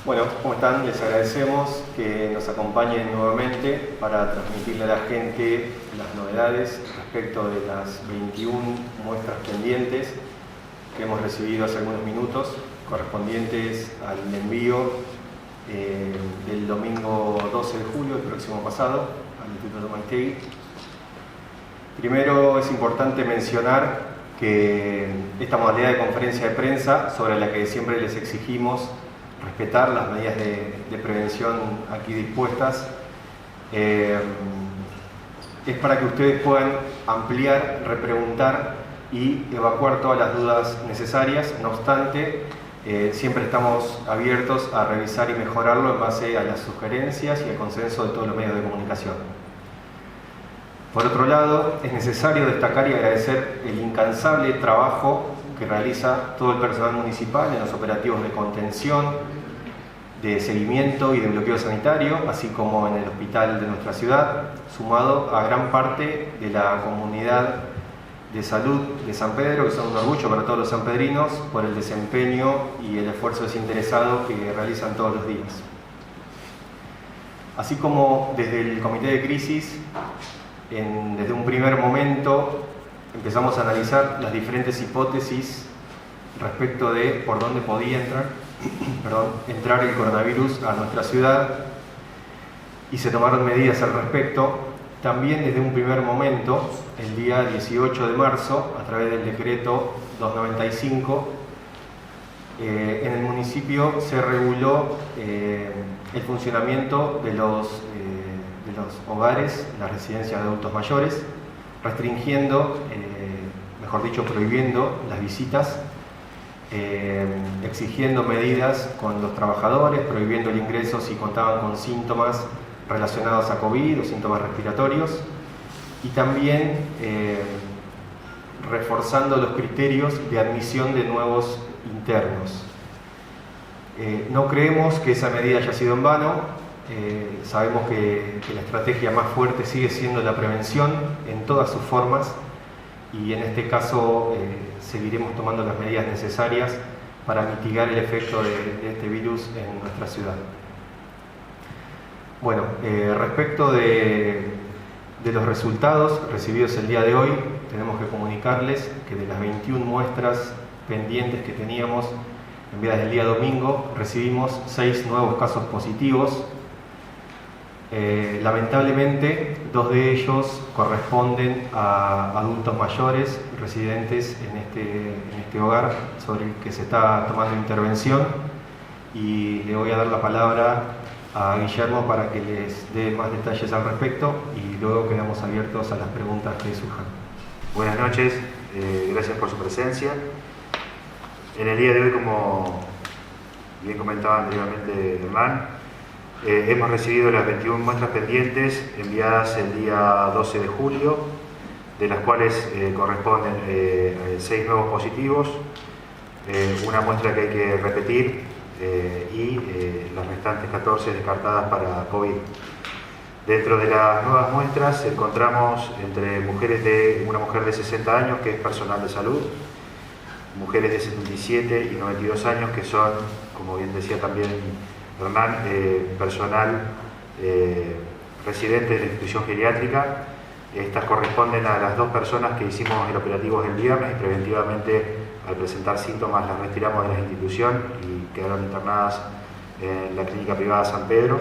Bueno, ¿cómo están? Les agradecemos que nos acompañen nuevamente para transmitirle a la gente las novedades respecto de las 21 muestras pendientes que hemos recibido hace algunos minutos, correspondientes al envío del domingo 12 de julio, el próximo pasado, al Instituto Maistegui. Primero es importante mencionar que esta modalidad de conferencia de prensa, sobre la que siempre les exigimos respetar las medidas de prevención aquí dispuestas, es para que ustedes puedan ampliar, repreguntar y evacuar todas las dudas necesarias. No obstante, siempre estamos abiertos a revisar y mejorarlo en base a las sugerencias y al consenso de todos los medios de comunicación. Por otro lado, es necesario destacar y agradecer el incansable trabajo que realiza todo el personal municipal en los operativos de contención, de seguimiento y de bloqueo sanitario, así como en el hospital de nuestra ciudad, sumado a gran parte de la comunidad de salud de San Pedro, que son un orgullo para todos los sanpedrinos por el desempeño y el esfuerzo desinteresado que realizan todos los días. Así como desde el Comité de Crisis, desde un primer momento empezamos a analizar las diferentes hipótesis respecto de por dónde podía entrar el coronavirus a nuestra ciudad, y se tomaron medidas al respecto. También desde un primer momento, el día 18 de marzo, a través del decreto 295, en el municipio se reguló el funcionamiento de los hogares, las residencias de adultos mayores, restringiendo, mejor dicho, prohibiendo las visitas, exigiendo medidas con los trabajadores, prohibiendo el ingreso si contaban con síntomas relacionados a COVID o síntomas respiratorios, y también reforzando los criterios de admisión de nuevos internos. No creemos que esa medida haya sido en vano. Sabemos que la estrategia más fuerte sigue siendo la prevención en todas sus formas, y en este caso seguiremos tomando las medidas necesarias para mitigar el efecto de este virus en nuestra ciudad. Bueno, respecto de los resultados recibidos el día de hoy, tenemos que comunicarles que de las 21 muestras pendientes que teníamos enviadas el día domingo, recibimos 6 nuevos casos positivos. Lamentablemente, 2 de ellos corresponden a adultos mayores residentes en este hogar sobre el que se está tomando intervención, y le voy a dar la palabra a Guillermo para que les dé más detalles al respecto, y luego quedamos abiertos a las preguntas que surjan. Buenas noches, gracias por su presencia. En el día de hoy, como bien comentaba anteriormente Hernán, hemos recibido las 21 muestras pendientes enviadas el día 12 de julio, de las cuales corresponden 6 nuevos positivos, una muestra que hay que repetir y las restantes 14 descartadas para COVID. Dentro de las nuevas muestras encontramos entre una mujer de 60 años que es personal de salud, mujeres de 77 y 92 años que son, como bien decía también Hernán, personal residente de la institución geriátrica. Estas corresponden a las 2 personas que hicimos el operativo el viernes, y preventivamente, al presentar síntomas, las retiramos de la institución y quedaron internadas en la clínica privada San Pedro,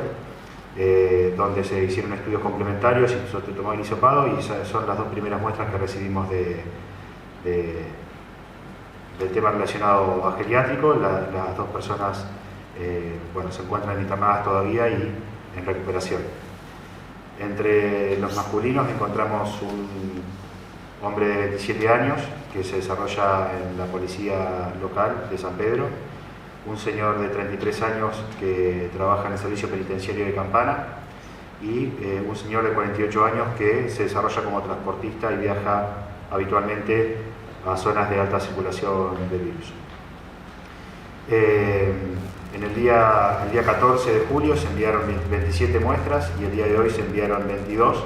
donde se hicieron estudios complementarios y se tomó el hisopado, y son las 2 primeras muestras que recibimos del tema relacionado a geriátrico. Las 2 personas se encuentran internadas todavía y en recuperación. Entre los masculinos encontramos un hombre de 27 años que se desarrolla en la policía local de San Pedro, un señor de 33 años que trabaja en el servicio penitenciario de Campana, y un señor de 48 años que se desarrolla como transportista y viaja habitualmente a zonas de alta circulación del virus. El día 14 de julio se enviaron 27 muestras y el día de hoy se enviaron 22.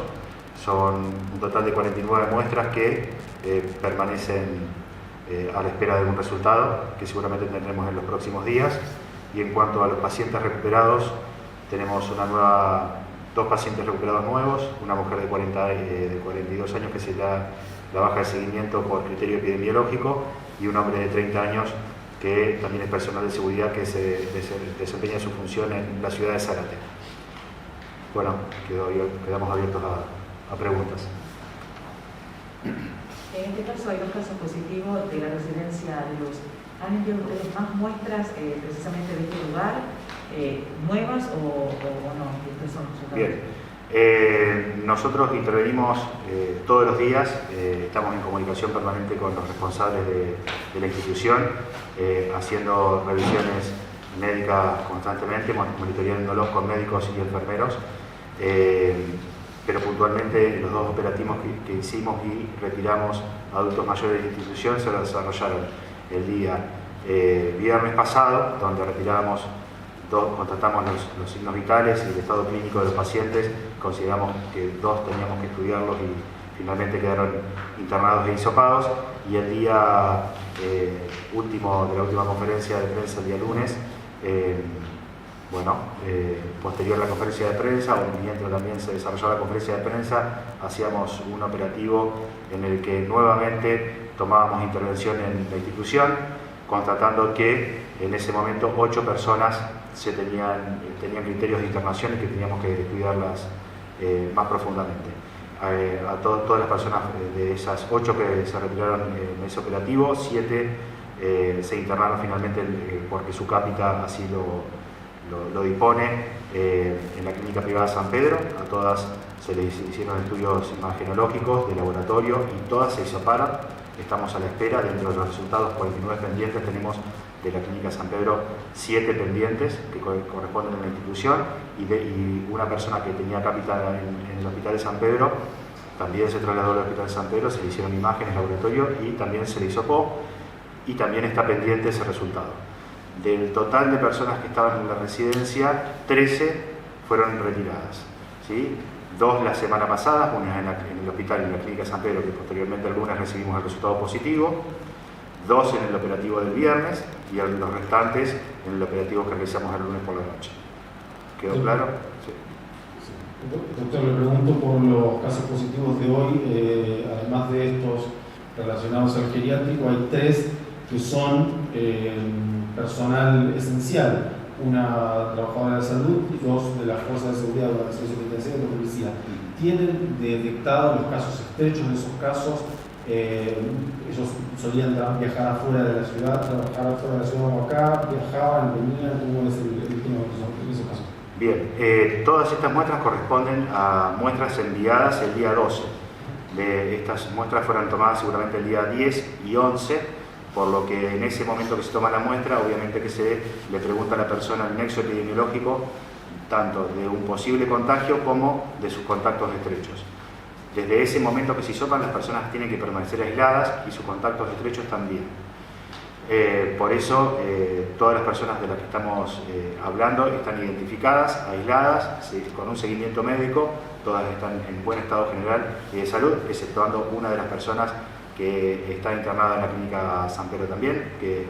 Son un total de 49 muestras que permanecen a la espera de un resultado que seguramente tendremos en los próximos días. Y en cuanto a los pacientes recuperados, tenemos dos pacientes recuperados nuevos, una mujer de 42 años que se da la baja de seguimiento por criterio epidemiológico y un hombre de 30 años que también es personal de seguridad que se desempeña su función en la ciudad de Zárate. Bueno, quedamos abiertos a preguntas. En este caso hay 2 casos positivos de la residencia de Luz. ¿Han enviado ustedes más muestras precisamente de este lugar, nuevas o no? ¿Qué son Bien, nosotros intervenimos todos los días, estamos en comunicación permanente con los responsables de la institución, haciendo revisiones médicas constantemente, monitoreándolos con médicos y enfermeros, pero puntualmente los 2 operativos que hicimos y retiramos a adultos mayores de la institución se desarrollaron el día viernes pasado, donde constatamos los signos vitales y el estado clínico de los pacientes. Consideramos que 2 teníamos que estudiarlos y finalmente quedaron internados e hisopados. Y el día último de la última conferencia de prensa, el día lunes, posterior a la conferencia de prensa, o mientras también se desarrollaba la conferencia de prensa, hacíamos un operativo en el que nuevamente tomábamos intervención en la institución, constatando que en ese momento 8 personas tenían criterios de internación y que teníamos que estudiarlas más profundamente. A todas las personas de esas 8 que se retiraron en ese operativo, 7 se internaron finalmente porque su cápita así lo dispone en la clínica privada San Pedro. A todas se les hicieron estudios imagenológicos de laboratorio y todas se hisoparon. Estamos a la espera. Dentro de los resultados, 49 pendientes tenemos de la clínica San Pedro, 7 pendientes que corresponden a la institución y una persona que tenía cápita en el hospital de San Pedro también se trasladó al hospital de San Pedro, se le hicieron imágenes en laboratorio y también se le hisopó y también está pendiente ese resultado. Del total de personas que estaban en la residencia, 13 fueron retiradas, ¿sí? 2 la semana pasada, una en el hospital, en la clínica San Pedro, que posteriormente el lunes recibimos el resultado positivo, 2 en el operativo del viernes y los restantes en el operativo que realizamos el lunes por la noche. ¿Quedó claro? Sí. Doctor, le pregunto por los casos positivos de hoy. Además de estos relacionados al geriátrico, hay 3 que son personal esencial, una trabajadora de salud y 2 de las fuerzas de seguridad de la Administración Penitenciaria y de la policía. ¿Tienen detectado los casos estrechos de esos casos? Ellos solían viajar afuera de la ciudad, trabajar afuera de la ciudad o acá, viajaban, venían, ¿cómo es el tema de esos casos? Bien, todas estas muestras corresponden a muestras enviadas el día 12. Estas muestras fueron tomadas seguramente el día 10 y 11, por lo que en ese momento que se toma la muestra, obviamente que se le pregunta a la persona el nexo epidemiológico, tanto de un posible contagio como de sus contactos estrechos. Desde ese momento que se hisopan, las personas tienen que permanecer aisladas y sus contactos estrechos también. Por eso, todas las personas de las que estamos hablando están identificadas, aisladas, con un seguimiento médico, todas están en buen estado general y de salud, exceptuando una de las personas que está internada en la clínica San Pedro también, que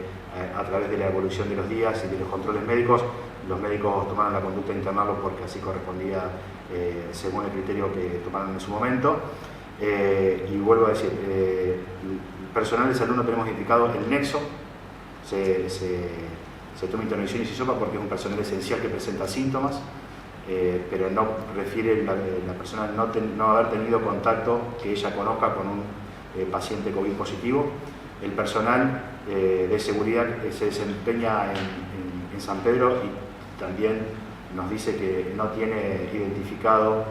a través de la evolución de los días y de los controles médicos, los médicos tomaron la conducta de internarlo porque así correspondía según el criterio que tomaron en su momento. Y vuelvo a decir, el personal de salud no tenemos indicado el nexo, se toma intervención y se hisopa porque es un personal esencial que presenta síntomas, pero no refiere la persona no haber tenido contacto que ella conozca con un paciente COVID positivo. El personal de seguridad se desempeña en San Pedro y también nos dice que no tiene identificado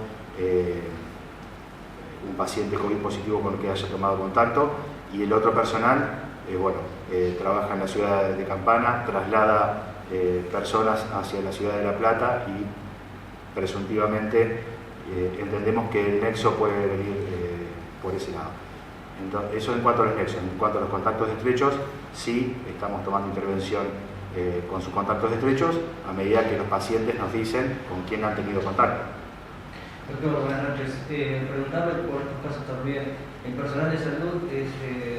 un paciente COVID positivo con el que haya tomado contacto, y el otro personal trabaja en la ciudad de Campana, traslada personas hacia la ciudad de La Plata y presuntivamente entendemos que el nexo puede venir por ese lado. Entonces, eso en cuanto a los nexos. En cuanto a los contactos estrechos, sí estamos tomando intervención con sus contactos estrechos a medida que los pacientes nos dicen con quién han tenido contacto. Doctor, buenas noches. Preguntarle por estos casos también. El personal de salud es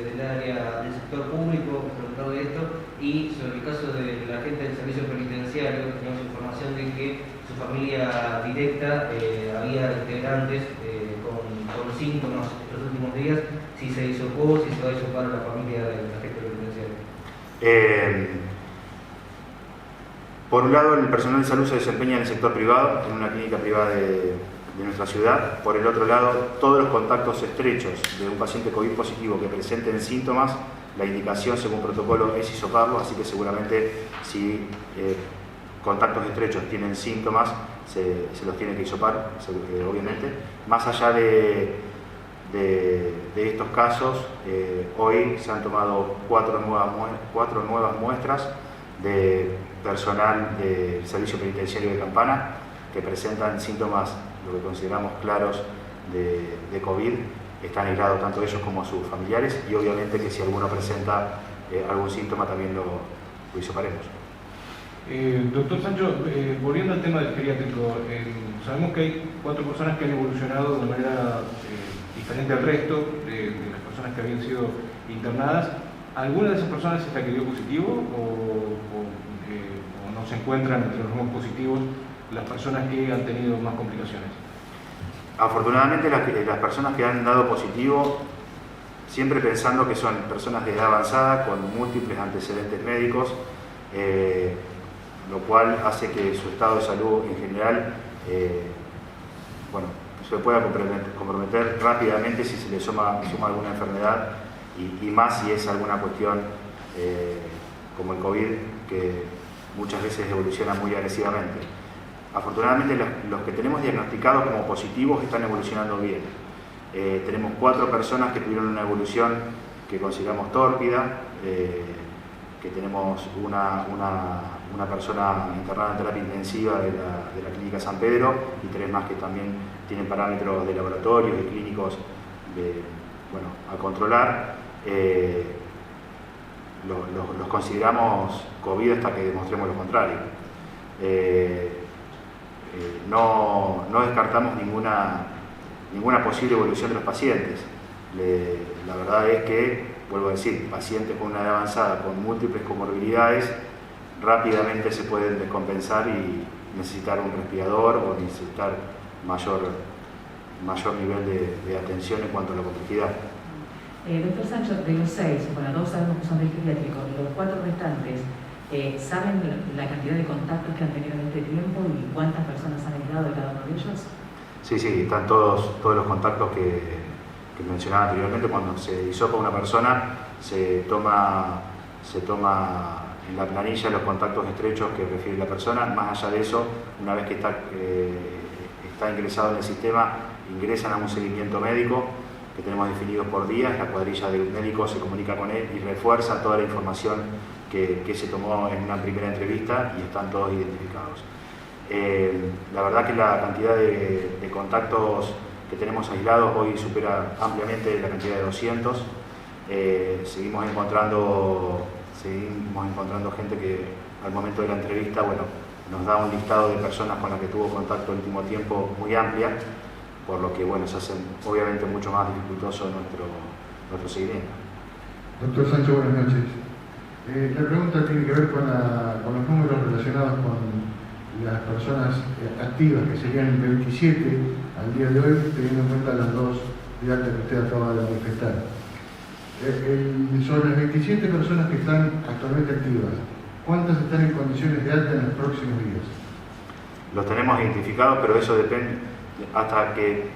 del área del sector público, preguntado de esto, y sobre el caso de la gente del servicio penitenciario, tenemos información de que su familia directa había integrantes con síntomas los últimos días, si se hisopó, si se va a hisopar a la familia del agente penitenciario. Por un lado, el personal de salud se desempeña en el sector privado, en una clínica privada de nuestra ciudad. Por el otro lado, todos los contactos estrechos de un paciente COVID positivo que presenten síntomas, la indicación según protocolo es hisoparlo, así que seguramente si contactos estrechos tienen síntomas, se los tiene que hisopar, obviamente. Más allá de estos casos, hoy se han tomado cuatro nuevas muestras de personal del Servicio Penitenciario de Campana que presentan síntomas, lo que consideramos claros, de COVID. Están aislados tanto ellos como sus familiares, y obviamente que si alguno presenta algún síntoma también lo hisoparemos. Doctor Sancho, volviendo al tema del geriátrico, sabemos que hay 4 personas que han evolucionado de manera diferente al resto de las personas que habían sido internadas. ¿Alguna de esas personas es la que dio positivo o no se encuentran entre los nuevos positivos las personas que han tenido más complicaciones? Afortunadamente las personas que han dado positivo, siempre pensando que son personas de edad avanzada con múltiples antecedentes médicos, lo cual hace que su estado de salud en general se pueda comprometer rápidamente si se le suma alguna enfermedad, y más si es alguna cuestión como el COVID, que muchas veces evoluciona muy agresivamente. Afortunadamente los que tenemos diagnosticados como positivos están evolucionando bien. Tenemos 4 personas que tuvieron una evolución que consideramos tórpida, que tenemos una persona internada en terapia intensiva de la Clínica San Pedro, y 3 más que también tienen parámetros de laboratorios y clínicos a controlar. Los consideramos COVID hasta que demostremos lo contrario. No descartamos ninguna posible evolución de los pacientes. La verdad es que, vuelvo a decir, pacientes con una edad avanzada con múltiples comorbilidades rápidamente se pueden descompensar y necesitar un respirador o necesitar mayor nivel de atención en cuanto a la complejidad. Doctor Sancho, de los 6, 2 sabemos que son del geriátrico, los 4 restantes, ¿saben la cantidad de contactos que han tenido en este tiempo y cuántas personas han aislado de cada uno de ellos? Sí, están todos los contactos que mencionaba anteriormente. Cuando se hisopa una persona, se toma en la planilla los contactos estrechos que refiere la persona. Más allá de eso, una vez que está ingresado en el sistema, ingresan a un seguimiento médico que tenemos definidos por días. La cuadrilla del médico se comunica con él y refuerza toda la información que se tomó en una primera entrevista, y están todos identificados. La verdad que la cantidad de contactos que tenemos aislados hoy supera ampliamente la cantidad de 200. Seguimos encontrando gente que al momento de la entrevista nos da un listado de personas con las que tuvo contacto el último tiempo muy amplia, por lo que se hace obviamente mucho más dificultoso nuestro seguimiento. Doctor Sancho, buenas noches. La pregunta tiene que ver con los números relacionados con las personas activas, que serían el 27 al día de hoy, teniendo en cuenta las 2 de alta que usted acaba de manifestar. Sobre las 27 personas que están actualmente activas, ¿cuántas están en condiciones de alta en los próximos días? Los tenemos identificados, pero eso depende hasta que...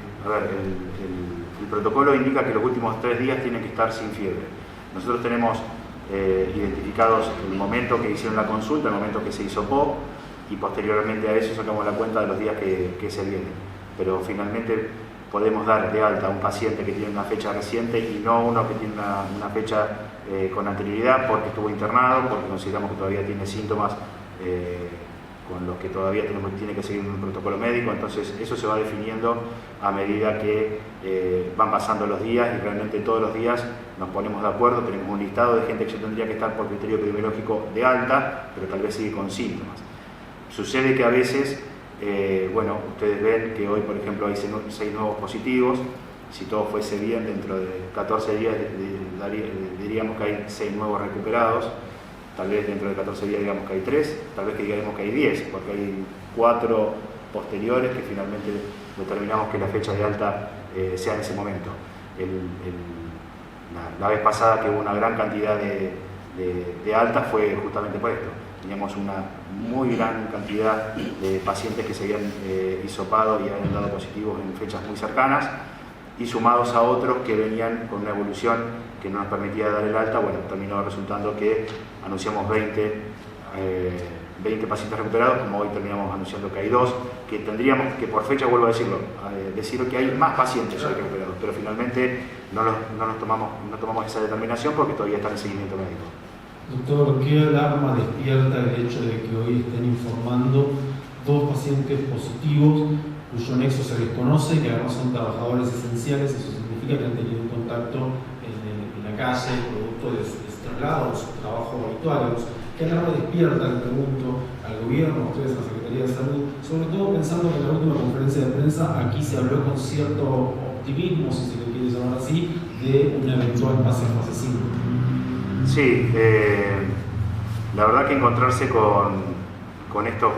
el protocolo indica que los últimos 3 días tienen que estar sin fiebre. Nosotros tenemos identificados el momento que hicieron la consulta, el momento que se hisopó, y posteriormente a eso sacamos la cuenta de los días que se vienen. Pero finalmente podemos dar de alta a un paciente que tiene una fecha reciente y no uno que tiene una fecha con anterioridad, porque estuvo internado, porque consideramos que todavía tiene síntomas con los que todavía tiene que seguir un protocolo médico. Entonces eso se va definiendo a medida que van pasando los días, y realmente todos los días nos ponemos de acuerdo. Tenemos un listado de gente que ya tendría que estar por criterio epidemiológico de alta, pero tal vez sigue con síntomas. Sucede que a veces, ustedes ven que hoy, por ejemplo, hay 6 nuevos positivos. si todo fuese bien, dentro de 14 días diríamos que hay 6 nuevos recuperados, tal vez dentro de 14 días digamos que hay 3, tal vez que digamos que hay 10, porque hay 4 posteriores que finalmente determinamos que la fecha de alta sea en ese momento. La vez pasada que hubo una gran cantidad de altas fue justamente por esto. Teníamos una muy gran cantidad de pacientes que se habían hisopado y habían dado positivos en fechas muy cercanas, y sumados a otros que venían con una evolución que no nos permitía dar el alta. Bueno, terminó resultando que anunciamos 20 pacientes recuperados, como hoy terminamos anunciando que hay 2, que tendríamos que, por fecha, vuelvo a decirlo, decir que hay más pacientes hoy recuperados, pero finalmente no tomamos esa determinación porque todavía está en seguimiento médico. Doctor, ¿qué alarma despierta el hecho de que hoy estén informando 2 pacientes positivos cuyo nexo se desconoce y que además son trabajadores esenciales? Eso significa que han tenido un contacto en la calle, producto de su traslado, de su trabajo habitual. ¿Qué alarma despierta, le pregunto, al gobierno, a ustedes, a la Secretaría de Salud? Sobre todo pensando que en la última conferencia de prensa aquí se habló con cierto optimismo, si se le quiere llamar así, de un eventual pase en fase 5. Sí, la verdad que encontrarse con estos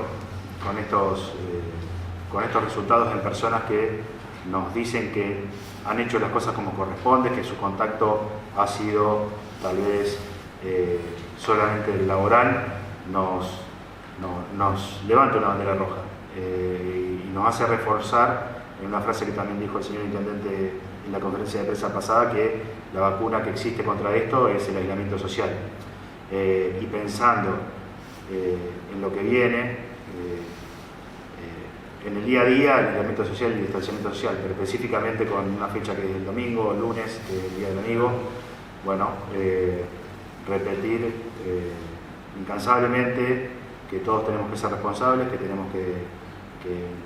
resultados en personas que nos dicen que han hecho las cosas como corresponde, que su contacto ha sido tal vez solamente laboral, nos levanta una bandera roja y nos hace reforzar en una frase que también dijo el señor intendente en la conferencia de prensa pasada, que la vacuna que existe contra esto es el aislamiento social. Y pensando en lo que viene, en el día a día, el aislamiento social y el distanciamiento social, pero específicamente con una fecha que es el domingo, el lunes, que es el Día del Amigo, bueno, repetir incansablemente que todos tenemos que ser responsables, que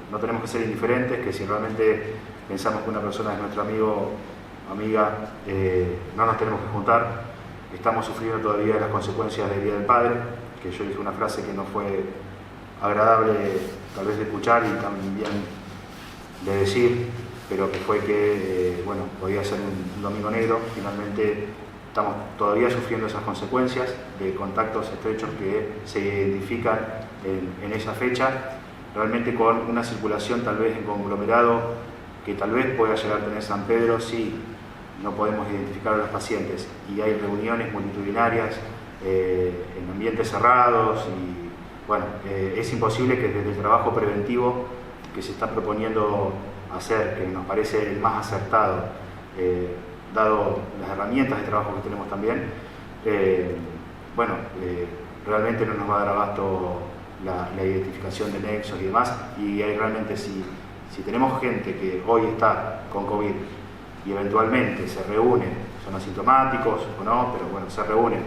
no tenemos que ser indiferentes, que si realmente pensamos que una persona es nuestro amigo o amiga, no nos tenemos que juntar. Estamos sufriendo todavía las consecuencias del Día del Padre, que yo dije una frase que no fue agradable tal vez de escuchar y también de decir, pero que fue que bueno, podía ser un domingo negro. Finalmente estamos todavía sufriendo esas consecuencias de contactos estrechos que se identifican en esa fecha, realmente con una circulación tal vez en conglomerado que tal vez pueda llegar a tener San Pedro si no podemos identificar a los pacientes y hay reuniones multitudinarias en ambientes cerrados y bueno, es imposible que desde el trabajo preventivo que se está proponiendo hacer, que nos parece el más acertado, dado las herramientas de trabajo que tenemos también, bueno, realmente no nos va a dar abasto la identificación de nexos y demás, y hay realmente, si tenemos gente que hoy está con COVID y eventualmente se reúnen, son asintomáticos o no, pero bueno, se reúnen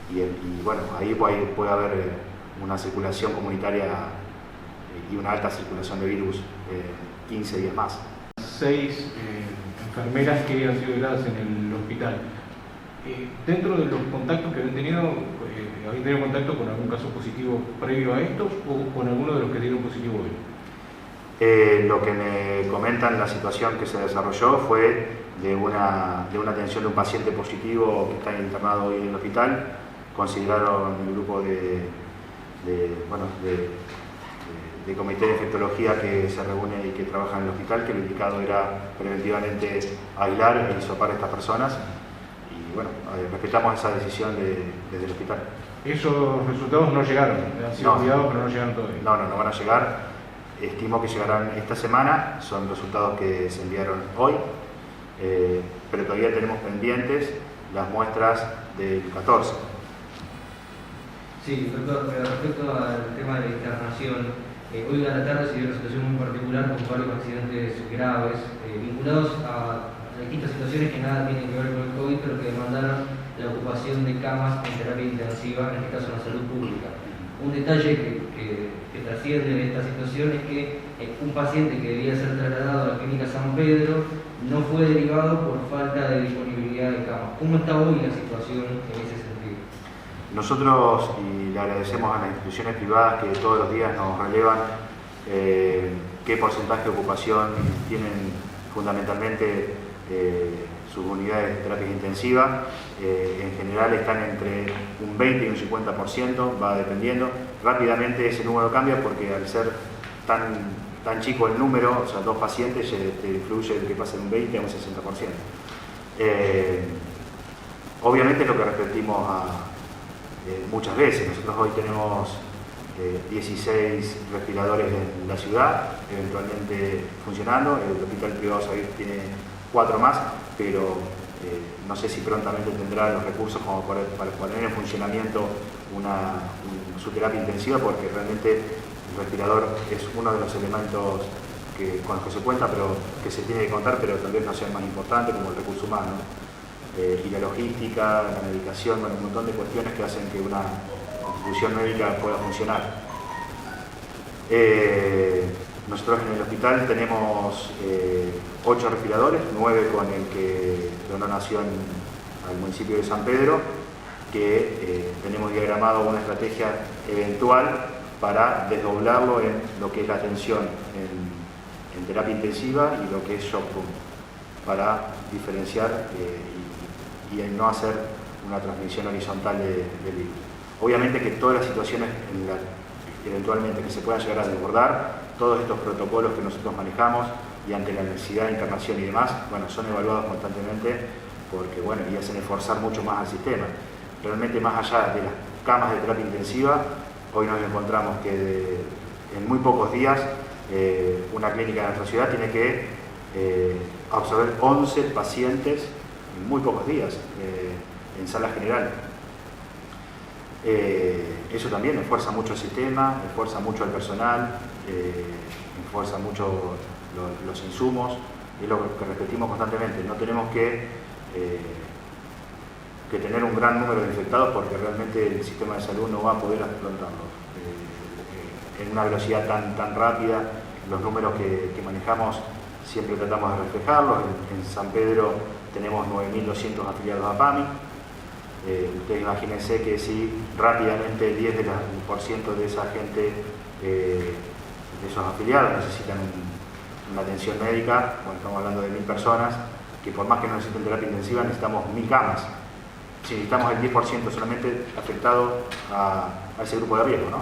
y bueno, ahí puede haber una circulación comunitaria y una alta circulación de virus 15 días más. 6 enfermeras que han sido aisladas en el hospital. Dentro de los contactos que habían tenido contacto con algún caso positivo previo a esto o con alguno de los que dieron positivo hoy. Lo que me comentan, la situación que se desarrolló fue de una atención de un paciente positivo que está internado hoy en el hospital. Consideraron el grupo de comité de infectología que se reúne y que trabaja en el hospital, que lo indicado era preventivamente aislar e hisopar a estas personas y bueno, respetamos esa decisión desde el hospital. Esos resultados no llegaron, han sido cuidados pero no llegaron todavía. No van a llegar, estimo que llegarán esta semana, son resultados que se enviaron hoy, pero todavía tenemos pendientes las muestras del 14. Sí, doctor, respecto al tema de la internación, hoy a la tarde se dio una situación muy particular con varios accidentes graves vinculados a distintas situaciones que nada tienen que ver con el COVID, pero que demandaron la ocupación de camas en terapia intensiva, en este caso en la salud pública. Un detalle que trasciende esta situación es que un paciente que debía ser trasladado a la clínica San Pedro no fue derivado por falta de disponibilidad de camas. ¿Cómo está hoy la situación en ese sentido? Nosotros, y le agradecemos a las instituciones privadas que todos los días nos relevan qué porcentaje de ocupación tienen fundamentalmente sus unidades de terapia intensiva. En general están entre un 20 y un 50%, va dependiendo. Rápidamente ese número cambia porque al ser tan chico el número, o sea, 2 pacientes, te influye el que pase de un 20 a un 60%. Obviamente es lo que repetimos muchas veces. Nosotros hoy tenemos 16 respiradores en la ciudad, eventualmente funcionando. El hospital privado Saguir tiene 4 más, pero no sé si prontamente tendrá los recursos como para poner en funcionamiento su terapia intensiva, porque realmente el respirador es uno de los elementos con los que se cuenta, pero que se tiene que contar, pero tal vez no sea el más importante, como el recurso humano. Y la logística, la medicación, bueno, un montón de cuestiones que hacen que una institución médica pueda funcionar. Nosotros en el hospital tenemos 8 respiradores, 9 con el que donó Nación al municipio de San Pedro, que tenemos diagramado una estrategia eventual para desdoblarlo en lo que es la atención en terapia intensiva y lo que es shock room, para diferenciar y no hacer una transmisión horizontal del virus. Obviamente que todas las situaciones eventualmente que se puedan llegar a desbordar, todos estos protocolos que nosotros manejamos y ante la necesidad de internación y demás, bueno, son evaluados constantemente porque, bueno, y hacen esforzar mucho más al sistema. Realmente, más allá de las camas de terapia intensiva, hoy nos encontramos que en muy pocos días una clínica de nuestra ciudad tiene que absorber 11 pacientes en muy pocos días en sala general. Eso también esfuerza mucho el sistema, esfuerza mucho al personal, esfuerza mucho los insumos, y es lo que repetimos constantemente. No tenemos que tener un gran número de infectados porque realmente el sistema de salud no va a poder afrontarlo en una velocidad tan rápida. Los números que manejamos siempre tratamos de reflejarlos. En San Pedro tenemos 9.200 afiliados a PAMI. Ustedes imagínense que si rápidamente el 10% de esa gente, de esos afiliados, necesitan una atención médica, bueno, estamos hablando de 1.000 personas, que por más que no necesiten terapia intensiva, necesitamos 1.000 camas. Si necesitamos el 10% solamente afectado a ese grupo de riesgo, ¿no?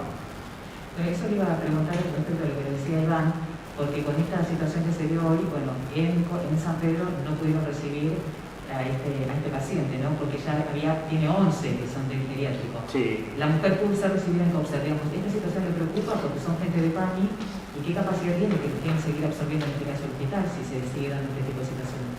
Eso le iba a preguntar respecto a lo que decía Iván, porque con esta situación que se dio hoy, bueno, en San Pedro no pudieron recibir a este paciente, ¿no? Porque ya tiene 11 que son del geriátrico. Sí. La mujer pudo ser recibida en COPSA, digamos. Esta situación le preocupa porque son gente de PAMI, y qué capacidad tiene que quieren seguir absorbiendo en este caso el hospital si se sigue dando este tipo de situaciones.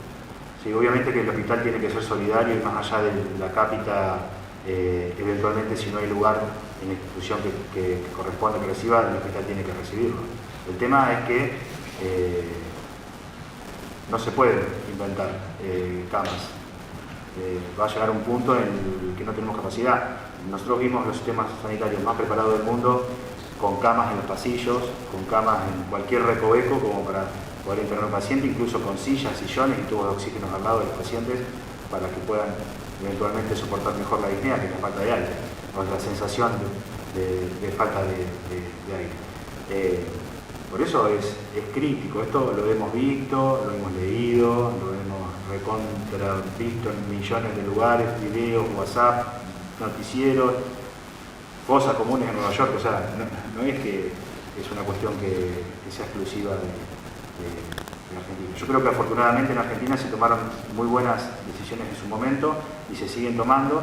Sí, obviamente que el hospital tiene que ser solidario y más allá de la cápita, eventualmente si no hay lugar en la institución que corresponde que reciba, el hospital tiene que recibirlo. El tema es que no se pueden inventar camas. Va a llegar un punto en el que no tenemos capacidad. Nosotros vimos los sistemas sanitarios más preparados del mundo con camas en los pasillos, con camas en cualquier recoveco como para poder internar un paciente, incluso con sillas, sillones y tubos de oxígeno al lado de los pacientes para que puedan eventualmente soportar mejor la disnea, que es la falta de aire, o la sensación de falta de aire. Por eso es crítico. Esto lo hemos visto, lo hemos leído, lo hemos recontra visto en millones de lugares, videos, WhatsApp, noticieros, cosas comunes en Nueva York. O sea, no es que es una cuestión que sea exclusiva de Argentina. Yo creo que afortunadamente en Argentina se tomaron muy buenas decisiones en su momento y se siguen tomando,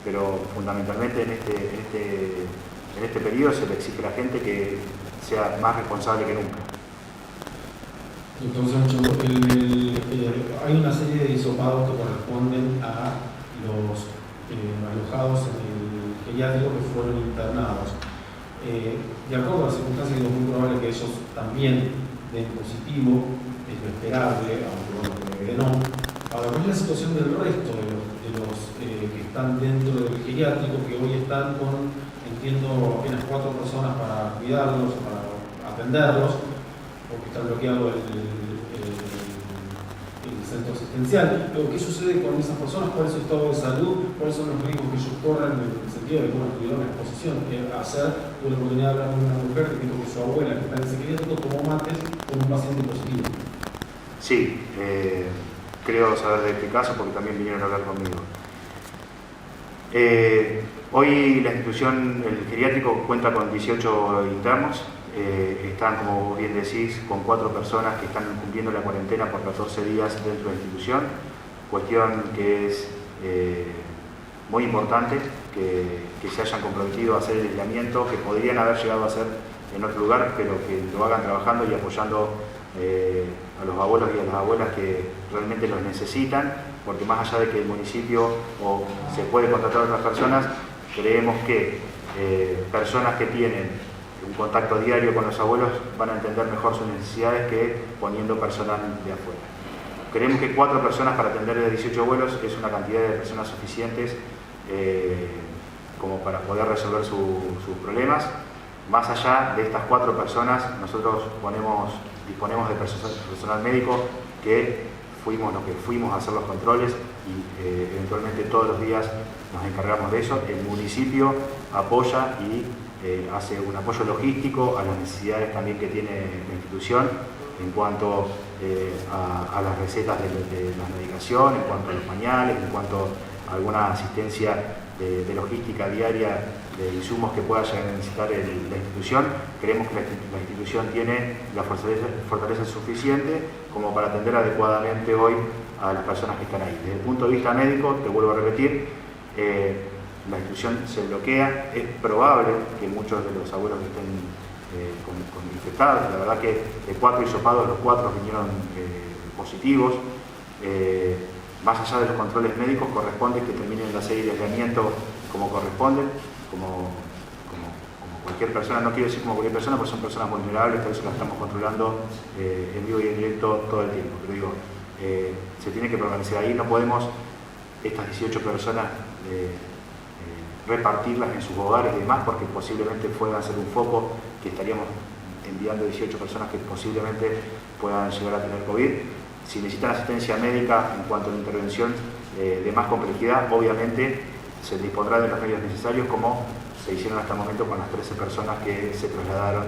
pero fundamentalmente en este periodo se le exige a la gente que sea más responsable que nunca. Doctor Sancho, hay una serie de hisopados que corresponden a los alojados en el geriátrico que fueron internados. De acuerdo a las circunstancias, es muy probable que ellos también den positivo, es lo esperable, aunque bueno, no. Ahora, ¿cuál es la situación del resto de los que están dentro del geriátrico, que hoy están con, entiendo, apenas 4 personas para cuidarlos, para atenderlos, porque está bloqueado el centro asistencial? Pero, ¿qué sucede con esas personas? ¿Cuál es su estado de salud? ¿Cuáles son los riesgos que ellos corren en el sentido de que tuvieron una exposición? Tuve la oportunidad de hablar con una mujer que dijo que su abuela, que está en ese geriátrico, tomó mates con un paciente positivo. Sí, creo saber de este caso porque también vinieron a hablar conmigo. Hoy la institución, el geriátrico, cuenta con 18 internos. Están, como bien decís, con 4 personas que están cumpliendo la cuarentena por 14 días dentro de la institución. Cuestión que es muy importante, que se hayan comprometido a hacer el aislamiento, que podrían haber llegado a hacer en otro lugar, pero que lo hagan trabajando y apoyando a los abuelos y a las abuelas que realmente los necesitan, porque más allá de que el municipio o se puede contratar a otras personas, creemos que personas que tienen un contacto diario con los abuelos van a entender mejor sus necesidades que poniendo personal de afuera. Creemos que 4 personas para atender a 18 abuelos es una cantidad de personas suficientes como para poder resolver sus problemas. Más allá de estas 4 personas, nosotros disponemos de personal médico que fuimos los que fuimos a hacer los controles y eventualmente todos los días nos encargamos de eso. El municipio apoya y hace un apoyo logístico a las necesidades también que tiene la institución en cuanto a las recetas de la medicación, en cuanto a los pañales, en cuanto a alguna asistencia de logística diaria de insumos que pueda llegar a necesitar la institución. Creemos que la institución tiene la fortaleza suficiente como para atender adecuadamente hoy a las personas que están ahí. Desde el punto de vista médico, te vuelvo a repetir, la institución se bloquea. Es probable que muchos de los abuelos que estén con infectados, la verdad que de 4 hisopados, los 4 vinieron positivos. Más allá de los controles médicos, corresponde que terminen la serie de aislamiento como corresponde, como cualquier persona. No quiero decir como cualquier persona, porque son personas vulnerables, por eso las estamos controlando en vivo y en directo todo el tiempo. Pero digo, se tiene que permanecer ahí. No podemos estas 18 personas repartirlas en sus hogares y demás, porque posiblemente puedan ser un foco, que estaríamos enviando 18 personas que posiblemente puedan llegar a tener COVID. Si necesitan asistencia médica en cuanto a una intervención de más complejidad, obviamente se dispondrá de los medios necesarios, como se hicieron hasta el momento con las 13 personas que se trasladaron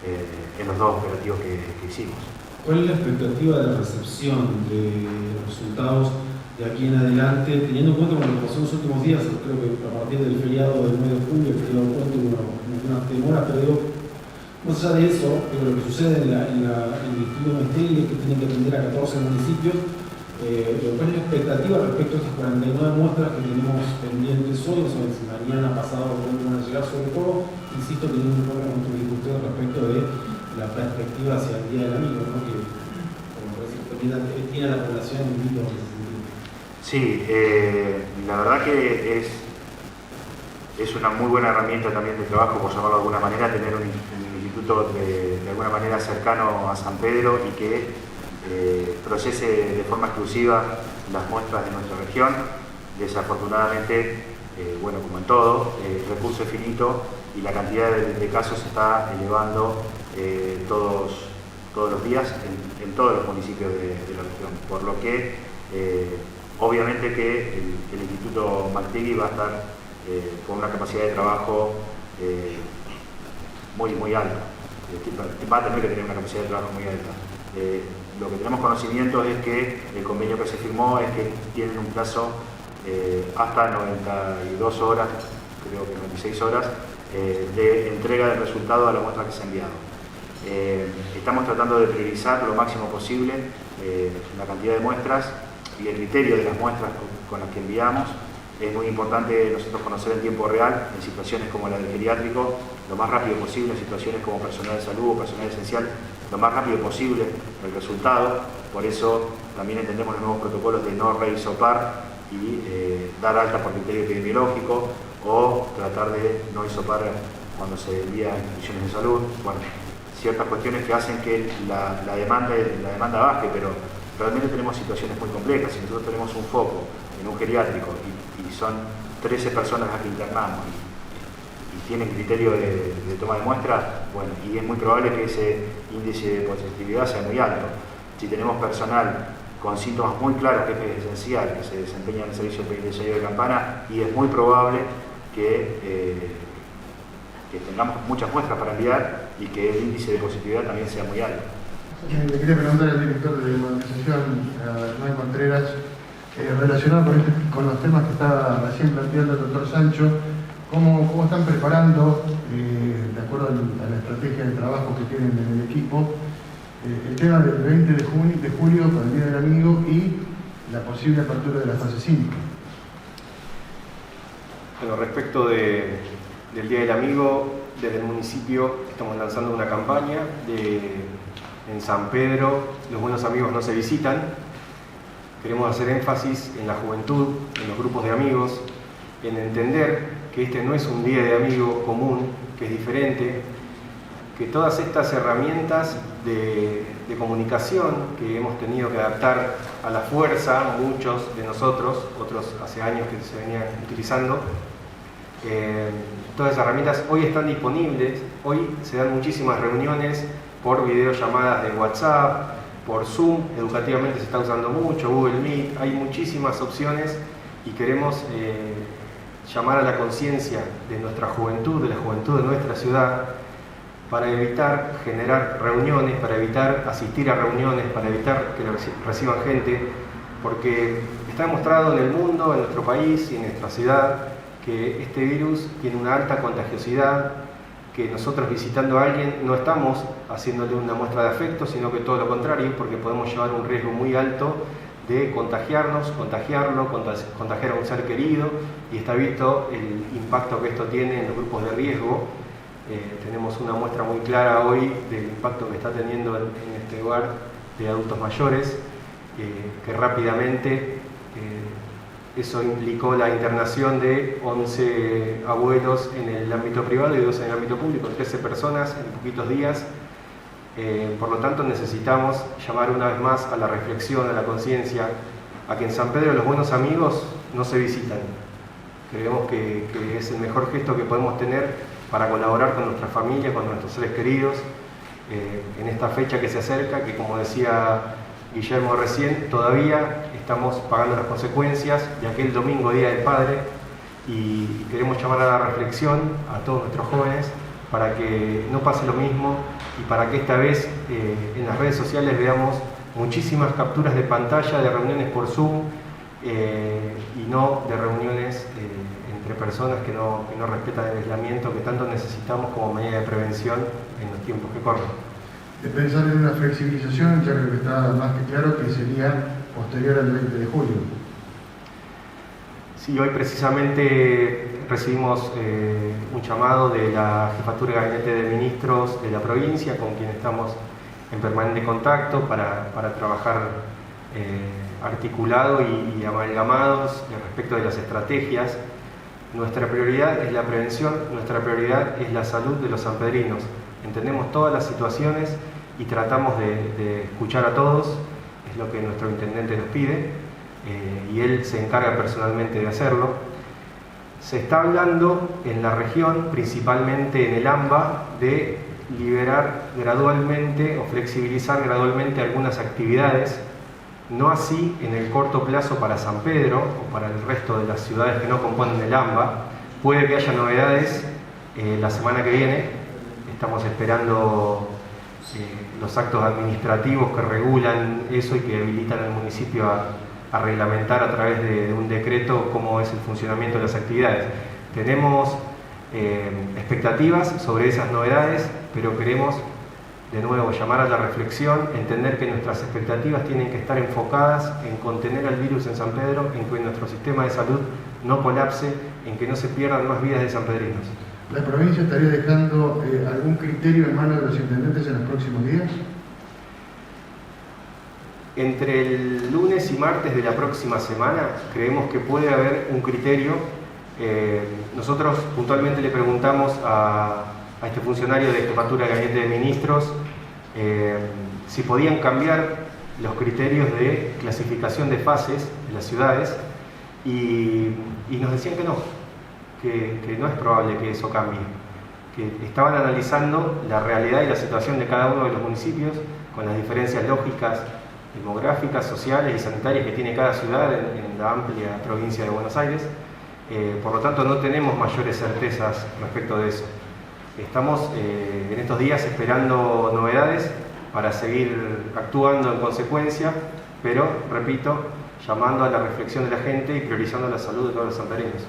en los 2 operativos que hicimos. ¿Cuál es la expectativa de la recepción de los resultados de aquí en adelante, teniendo en cuenta lo que pasó en los últimos días? Creo que a partir del feriado del 9 de julio, el feriado pronto, unas demoras, pero digo, más allá de eso, lo que sucede en el Distrito de Mestegui es que tienen que atender a 14 municipios. ¿Cuál es la expectativa respecto a estas 49 muestras que tenemos pendientes hoy? No sé si mañana, pasado, cuándo van a llegar, sobre todo, insisto, teniendo en cuenta nuestro discusión respecto de la perspectiva hacia el Día del Amigo, ¿no? Que, como parece que tiene a la población un poquito en ese sentido. Sí, la verdad que es una muy buena herramienta también de trabajo, por llamarlo de alguna manera, tener un instituto de alguna manera cercano a San Pedro y que procese de forma exclusiva las muestras de nuestra región. Desafortunadamente, bueno, como en todo, el recurso es finito y la cantidad de casos se está elevando todos los días en todos los municipios de la región, por lo que obviamente que el Instituto Mestegui va a estar con una capacidad de trabajo muy alta. Va a tener que tener una capacidad de trabajo muy alta. Lo que tenemos conocimiento es que el convenio que se firmó es que tienen un plazo hasta 92 horas, creo que 96 horas, de entrega del resultado a la muestra que se ha enviado. Estamos tratando de priorizar lo máximo posible la cantidad de muestras y el criterio de las muestras con las que enviamos. Es muy importante nosotros conocer en tiempo real, en situaciones como la del geriátrico, lo más rápido posible, en situaciones como personal de salud o personal esencial, lo más rápido posible el resultado. Por eso también entendemos los nuevos protocolos de no rehisopar y dar alta por criterio epidemiológico, o tratar de no hisopar cuando se envía a instituciones de salud. Bueno, ciertas cuestiones que hacen que la demanda baje, pero realmente tenemos situaciones muy complejas. Si nosotros tenemos un foco en un geriátrico y son 13 personas las que internamos y tienen criterio de toma de muestras, bueno, y es muy probable que ese índice de positividad sea muy alto. Si tenemos personal con síntomas muy claros que es esencial, que se desempeña en el servicio penitenciario de Campana, y es muy probable que tengamos muchas muestras para enviar y que el índice de positividad también sea muy alto. Le quería preguntar al director de modernización, Hernán Contreras, relacionado con los temas que estaba recién planteando el doctor Sancho, ¿cómo están preparando, de acuerdo a la estrategia de trabajo que tienen en el equipo, el tema del 20 de julio con el Día del Amigo y la posible apertura de la fase 5? Bueno, respecto del Día del Amigo, desde el municipio estamos lanzando una campaña en San Pedro, los buenos amigos no se visitan. Queremos hacer énfasis en la juventud, en los grupos de amigos, en entender que este no es un día de amigo común, que es diferente, que todas estas herramientas de comunicación que hemos tenido que adaptar a la fuerza, muchos de nosotros, otros hace años que se venían utilizando, todas esas herramientas hoy están disponibles. Hoy se dan muchísimas reuniones por videollamadas de WhatsApp, por Zoom, educativamente se está usando mucho, Google Meet, hay muchísimas opciones y queremos llamar a la conciencia de nuestra juventud, de la juventud de nuestra ciudad, para evitar generar reuniones, para evitar asistir a reuniones, para evitar que reciban gente, porque está demostrado en el mundo, en nuestro país y en nuestra ciudad, que este virus tiene una alta contagiosidad, que nosotros visitando a alguien no estamos haciéndole una muestra de afecto, sino que todo lo contrario, porque podemos llevar un riesgo muy alto de contagiarnos, contagiarlo, contagiar a un ser querido, y está visto el impacto que esto tiene en los grupos de riesgo. Tenemos una muestra muy clara hoy del impacto que está teniendo en este lugar de adultos mayores, que rápidamente eso implicó la internación de 11 abuelos en el ámbito privado y 2 en el ámbito público, 13 personas en poquitos días. Por lo tanto, necesitamos llamar una vez más a la reflexión, a la conciencia, a que en San Pedro los buenos amigos no se visitan. Creemos que es el mejor gesto que podemos tener para colaborar con nuestra familia, con nuestros seres queridos, en esta fecha que se acerca, que como decía Guillermo recién, todavía estamos pagando las consecuencias de aquel domingo, Día del Padre, y queremos llamar a la reflexión a todos nuestros jóvenes para que no pase lo mismo y para que esta vez en las redes sociales veamos muchísimas capturas de pantalla de reuniones por Zoom y no de reuniones entre personas que no respetan el aislamiento que tanto necesitamos como medida de prevención en los tiempos que corren. De pensar en una flexibilización, ya creo que está más que claro que sería posterior al 20 de julio. Sí, hoy precisamente recibimos un llamado de la Jefatura de Gabinete de Ministros de la provincia, con quien estamos en permanente contacto para trabajar articulado y amalgamados respecto de las estrategias. Nuestra prioridad es la prevención, nuestra prioridad es la salud de los sanpedrinos. Entendemos todas las situaciones y tratamos de escuchar a todos, es lo que nuestro intendente nos pide, y él se encarga personalmente de hacerlo. Se está hablando en la región, principalmente en el AMBA, de liberar gradualmente o flexibilizar gradualmente algunas actividades, no así en el corto plazo para San Pedro o para el resto de las ciudades que no componen el AMBA. Puede que haya novedades la semana que viene. Estamos esperando los actos administrativos que regulan eso y que habilitan al municipio a reglamentar a través de un decreto cómo es el funcionamiento de las actividades. Tenemos expectativas sobre esas novedades, pero queremos de nuevo llamar a la reflexión, entender que nuestras expectativas tienen que estar enfocadas en contener al virus en San Pedro, en que nuestro sistema de salud no colapse, en que no se pierdan más vidas de sanpedrinos. ¿La provincia estaría dejando algún criterio en manos de los intendentes en los próximos días? Entre el lunes y martes de la próxima semana creemos que puede haber un criterio. Nosotros puntualmente le preguntamos a este funcionario de Jefatura de Gabinete de Ministros si podían cambiar los criterios de clasificación de fases de las ciudades y nos decían que no es probable que eso cambie, que estaban analizando la realidad y la situación de cada uno de los municipios con las diferencias lógicas, demográficas, sociales y sanitarias que tiene cada ciudad en la amplia provincia de Buenos Aires. Por lo tanto, no tenemos mayores certezas respecto de eso. Estamos en estos días esperando novedades para seguir actuando en consecuencia, pero, repito, llamando a la reflexión de la gente y priorizando la salud de todos los santareños.